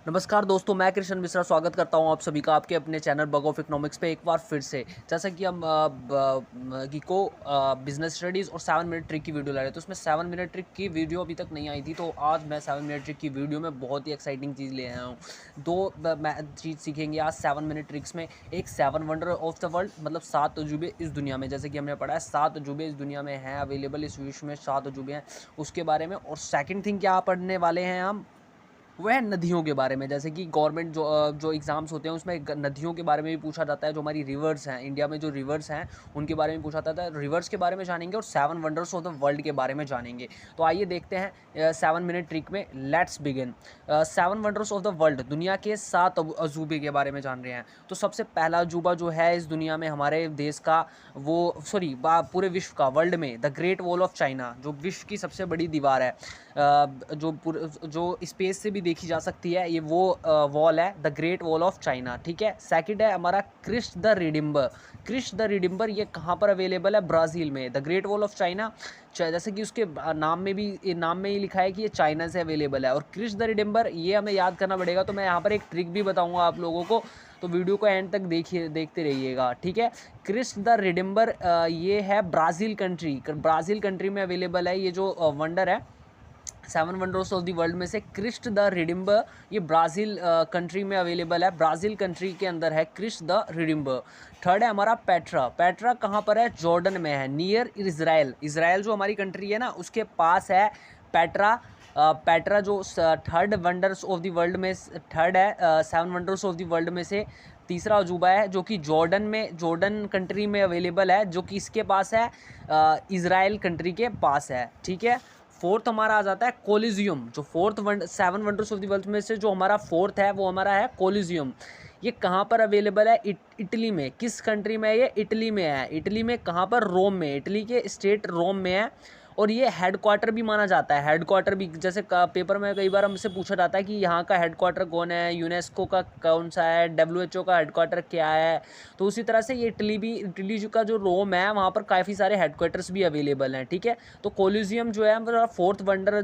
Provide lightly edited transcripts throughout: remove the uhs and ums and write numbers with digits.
नमस्कार दोस्तों, मैं कृष्ण मिश्रा स्वागत करता हूं आप सभी का आपके अपने चैनल बग ऑफ इकोनॉमिक्स पे एक बार फिर से। जैसा कि हम गिको बिजनेस स्टडीज़ और 7 मिनट ट्रिक की वीडियो ला रहे थे, तो उसमें 7 मिनट ट्रिक की वीडियो अभी तक नहीं आई थी। तो आज मैं 7 मिनट ट्रिक की वीडियो में बहुत ही एक्साइटिंग चीज़ ले आया हूँ। मैं चीज़ सीखेंगे आज 7 मिनट ट्रिक्स में। एक 7 वंडर ऑफ द वर्ल्ड, मतलब 7 तजुर्बे इस दुनिया में, जैसे कि हमने पढ़ा है 7 तजुर्बे इस दुनिया में हैं अवेलेबल, इस विश्व में 7 तजुर्बे हैं उसके बारे में। और सेकेंड थिंग क्या पढ़ने वाले हैं हम, वह है नदियों के बारे में। जैसे कि गवर्नमेंट जो एग्ज़ाम्स होते हैं उसमें नदियों के बारे में भी पूछा जाता है। जो हमारी रिवर्स हैं, इंडिया में जो रिवर्स हैं उनके बारे में पूछा जाता है। रिवर्स के बारे में जानेंगे और 7 वंडर्स ऑफ द वर्ल्ड के बारे में जानेंगे। तो आइए देखते हैं 7 मिनट ट्रिक में। Let's begin. 7 wonders of the world, दुनिया के 7 अजूबे के बारे में जान रहे हैं। तो सबसे पहला अजूबा जो है इस दुनिया में हमारे देश का, वो पूरे विश्व का, वर्ल्ड में, the great wall of China, जो विश्व की सबसे बड़ी दीवार है, जो स्पेस से भी देखी जा सकती है, ये वो वॉल है, the great wall of China. ठीक है। सेकंड है हमारा क्रिस्ट द रिडिम्बर। क्रिस्ट द रिडिम्बर ये कहाँ पर अवेलेबल है? ब्राज़ील में। The great wall of China, जैसे कि उसके नाम में ही लिखा है कि ये चाइना से अवेलेबल है। और क्रिस्ट द रिडिम्बर ये हमें याद करना पड़ेगा। तो मैं यहाँ पर एक ट्रिक भी बताऊँगा आप लोगों को, तो वीडियो को एंड तक देखते रहिएगा। ठीक है। क्रिस्ट द रिडिम्बर ये है ब्राज़ील कंट्री में अवेलेबल है। ये जो वंडर है 7 वंडर्स ऑफ द वर्ल्ड में से क्रिस्ट द रिडिम्बर, ये ब्राज़ील कंट्री में अवेलेबल है। ब्राज़ील कंट्री के अंदर है क्रिस्ट द रिडिम्बर। थर्ड है हमारा पेट्रा कहाँ पर है? जॉर्डन में है, नियर इज़राइल जो हमारी कंट्री है ना, उसके पास है पेट्रा जो third wonders of the world में थर्ड है। 7 वंडर्स ऑफ द वर्ल्ड में से तीसरा अजूबा है, जो कि जॉर्डन कंट्री में अवेलेबल है, जो कि इसके पास है, इज़राइल कंट्री के पास है। ठीक है। फोर्थ हमारा आ जाता है कोलिजियम। जो 7 वंडर्स ऑफ द वर्ल्ड में से जो हमारा फोर्थ है वो हमारा है कोलिजियम। ये कहाँ पर अवेलेबल है? इटली में। किस कंट्री में है ये? इटली में है। इटली में कहाँ पर? रोम में। इटली के स्टेट रोम में है। और ये हेडक्वार्टर भी माना जाता है। हेडक्वार्टर भी, जैसे पेपर में कई बार हमसे पूछा जाता है कि यहाँ का हेडक्वार्टर कौन है, यूनेस्को का कौन सा है, WHO का हेडक्वार्टर क्या है। तो उसी तरह से ये इटली का जो रोम है वहाँ पर काफ़ी सारे हेडक्वार्टर्स भी अवेलेबल हैं। ठीक है। तो कोलिजियम जो है मतलब फोर्थ वंडर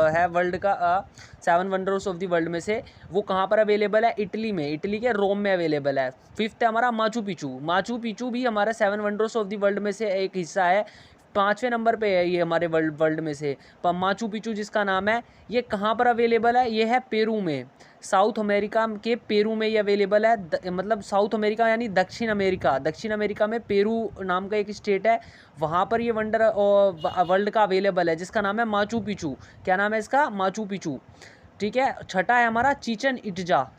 है वर्ल्ड का, 7 वंडर्स ऑफ द वर्ल्ड में से, वो कहाँ पर अवेलेबल है? इटली में। इटली के रोम में अवेलेबल है। फिफ्थ है हमारा माचू पिचू भी हमारा 7 वंडर्स ऑफ द वर्ल्ड में से एक हिस्सा है। 5वें नंबर पे है ये हमारे वर्ल्ड में से। माचू पिचू जिसका नाम है, ये कहाँ पर अवेलेबल है? ये है पेरू में। साउथ अमेरिका के पेरू में ये अवेलेबल है। मतलब साउथ अमेरिका यानी दक्षिण अमेरिका में पेरू नाम का एक स्टेट है, वहाँ पर ये वंडर वर्ल्ड का अवेलेबल है, जिसका नाम है माचू पिचू। क्या नाम है इसका? Machu Picchu. ठीक है। छठा है हमारा चिचन इट्जा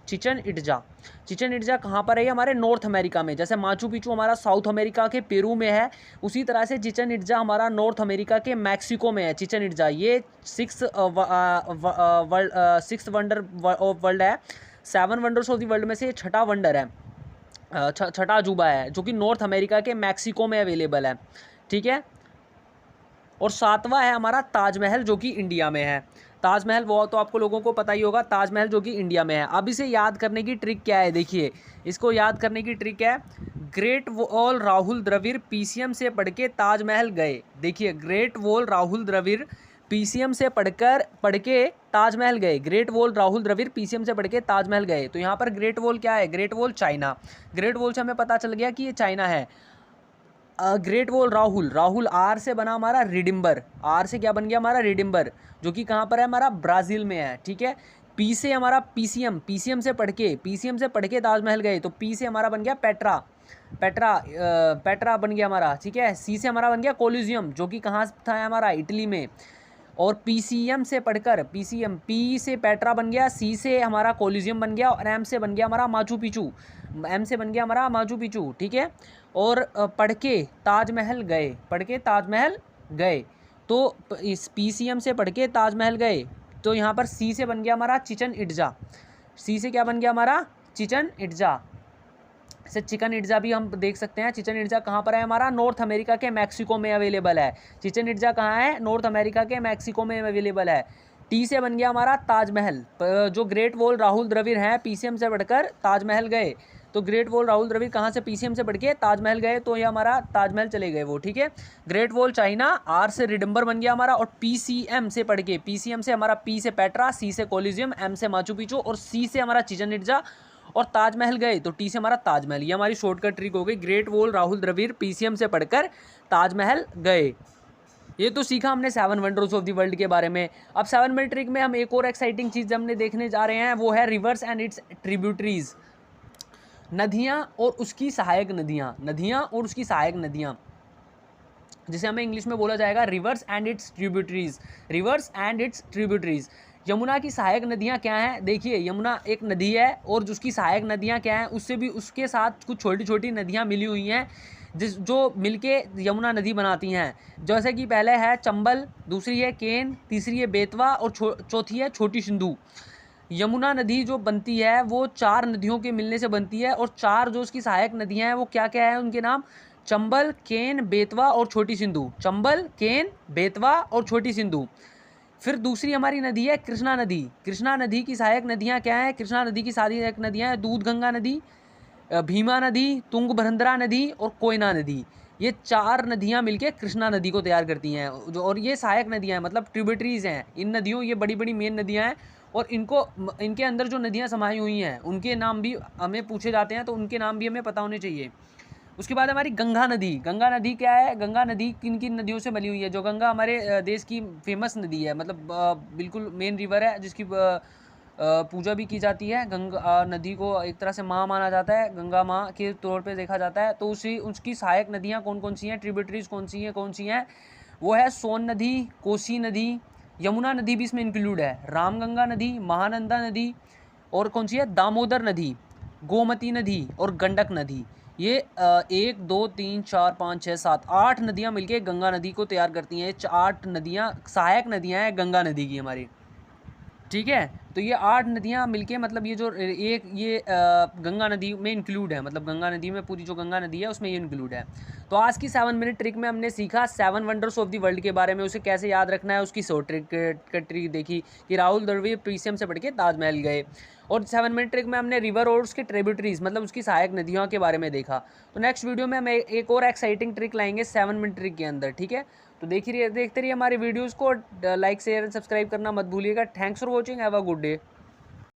कहाँ पर है? हमारे नॉर्थ अमेरिका में। जैसे माचू पिचू हमारा साउथ अमेरिका के पेरू में है, उसी तरह से चिचन इट्जा हमारा नॉर्थ अमेरिका के मैक्सिको में है। चिचन इट्जा ये 6 वंडर ऑफ वर्ल्ड है। 7 वंडर्स ऑफ द वर्ल्ड में से छठा वंडर है, छठा अजूबा है, जो कि नॉर्थ अमेरिका के मैक्सिको में अवेलेबल है। ठीक है। और 7वां है हमारा ताजमहल, जो कि इंडिया में है। ताजमहल वो तो आपको लोगों को पता ही होगा, ताजमहल जो कि इंडिया में है। अब इसे याद करने की ट्रिक क्या है? देखिए, इसको याद करने की ट्रिक है, great wall Rahul Dravid PCM से पढ़ के ताजमहल गए। देखिए, great wall Rahul Dravid PCM से पढ़ के ताजमहल गए। Great wall Rahul Dravid PCM से पढ़ के ताजमहल गए। तो यहाँ पर ग्रेट वॉल क्या है? Great wall China. Great wall से हमें पता चल गया कि ये चाइना है। ग्रेट वॉल राहुल आर से बना हमारा रिडिम्बर। आर से क्या बन गया? हमारा रिडिम्बर, जो कि कहाँ पर है? हमारा ब्राज़ील में है। ठीक है। पी से हमारा PCM से पढ़ के ताजमहल गए, तो पी से हमारा बन गया पेट्रा बन गया हमारा। ठीक है। सी से हमारा बन गया कोलिजियम, जो कि कहाँ था? हमारा इटली में। और PCM से पढ़कर पी से पेट्रा बन गया, सी से हमारा कोलिजियम बन गया, और एम से बन गया हमारा माचू पिचू। ठीक है। और पढ़ के ताजमहल गए। तो इस PCM से पढ़ के ताजमहल गए, तो यहाँ पर सी से बन गया हमारा चिचन इट्जा। सी से क्या बन गया हमारा? चिचन इट्जा। से चिकन इट्जा भी हम देख सकते हैं। चिचन इट्जा कहाँ पर है? हमारा नॉर्थ अमेरिका के मैक्सिको में अवेलेबल है। चिचन इट्जा कहाँ है? नॉर्थ अमेरिका के मैक्सिको में अवेलेबल है। टी से बन गया हमारा ताजमहल। जो ग्रेट वॉल राहुल द्रविड़ हैं, PCM से बढ़कर ताजमहल गए, तो ग्रेट वॉल राहुल द्रविड़ कहाँ से, पीसीएम से पढ़ के ताजमहल गए, तो ये हमारा ताजमहल चले गए वो, ठीक है। ग्रेट वॉल चाइना, आर से रिडम्बर बन गया हमारा, और पीसीएम से पढ़ के, पीसीएम से हमारा पी से पेट्रा, सी से कोलिजियम, एम से माचू पिचू और सी से हमारा चिचन इट्जा और ताजमहल गए तो टी से हमारा ताजमहल। ये हमारी शॉर्टकट ट्रिक हो गई। Great wall Rahul Dravid PCM से पढ़कर ताजमहल गए। ये तो सीखा हमने 7 वंडर्स ऑफ द वर्ल्ड के बारे में। अब 7 मिनट ट्रिक में हम एक और एक्साइटिंग चीज़ हमने देखने जा रहे हैं, वो है रिवर्स एंड इट्स ट्रिब्यूटरीज। नदियाँ और उसकी सहायक नदियाँ, नदियाँ और उसकी सहायक नदियाँ, जिसे हमें इंग्लिश में बोला जाएगा reverse and it's tributaries. Reverse and it's tributaries. Yamuna की सहायक नदियाँ क्या हैं? देखिए, यमुना एक नदी है और जो उसकी सहायक नदियाँ क्या हैं, उससे भी उसके साथ कुछ छोटी छोटी नदियाँ मिली हुई हैं जो मिलके यमुना नदी बनाती हैं। जैसे कि पहले है चंबल, दूसरी है केन, तीसरी है बेतवा और चौथी है छोटी सिंधु। यमुना नदी जो बनती है वो 4 नदियों के मिलने से बनती है, और 4 जो उसकी सहायक नदियाँ हैं वो क्या क्या है, उनके नाम चंबल, केन, बेतवा और छोटी सिंधु। चंबल, केन, बेतवा और छोटी सिंधु। फिर दूसरी हमारी नदी है कृष्णा नदी। कृष्णा नदी की सहायक नदियाँ क्या हैं? कृष्णा नदी की सहायक नदियाँ हैं दूध गंगा नदी, भीमा नदी, तुंगभद्रा नदी और कोयना नदी। ये 4 नदियाँ मिलके कृष्णा नदी को तैयार करती हैं, और ये सहायक नदियाँ हैं, मतलब ट्रिब्यूटरीज हैं इन नदियों। ये बड़ी बड़ी मेन नदियाँ हैं, और इनके अंदर जो नदियाँ समाई हुई हैं उनके नाम भी हमें पूछे जाते हैं, तो उनके नाम भी हमें पता होने चाहिए। उसके बाद हमारी गंगा नदी। गंगा नदी क्या है? गंगा नदी किन किन नदियों से बनी हुई है? जो गंगा हमारे देश की फेमस नदी है, मतलब बिल्कुल मेन रिवर है, जिसकी पूजा भी की जाती है। गंगा नदी को एक तरह से माँ माना जाता है, गंगा माँ के तौर पे देखा जाता है। तो उसकी सहायक नदियाँ कौन कौन सी हैं, ट्रिब्यूटरीज कौन सी हैं? वो है सोन नदी, कोसी नदी, यमुना नदी भी इसमें इंक्लूड है, रामगंगा नदी, महानंदा नदी, और कौन सी है, दामोदर नदी, गोमती नदी और गंडक नदी। ये 1 2 3 4 5 6 7 8 नदियाँ मिलके गंगा नदी को तैयार करती हैं। 8 नदियाँ सहायक नदियाँ हैं गंगा नदी की हमारी, ठीक है। तो ये 8 नदियाँ मिलके, मतलब ये जो गंगा नदी में इंक्लूड है, मतलब गंगा नदी में पूरी जो गंगा नदी है उसमें ये इंक्लूड है। तो आज की 7 मिनट ट्रिक में हमने सीखा 7 वंडर्स ऑफ द वर्ल्ड के बारे में, उसे कैसे याद रखना है। उसकी शॉर्ट ट्रिक देखी कि राहुल द्रविड़ पीसीएम से पढ़ के ताजमहल गए। और 7 मिनट ट्रिक में हमने रिवर और उसके ट्रिब्यूटरीज, मतलब उसकी सहायक नदियों के बारे में देखा। तो नेक्स्ट वीडियो में हम एक और एक्साइटिंग ट्रिक लाएंगे 7 मिनट ट्रिक के अंदर, ठीक है। तो देखते रहिए हमारी वीडियोस को, लाइक शेयर एंड सब्सक्राइब करना मत भूलिएगा। Thanks for watching, have a good day.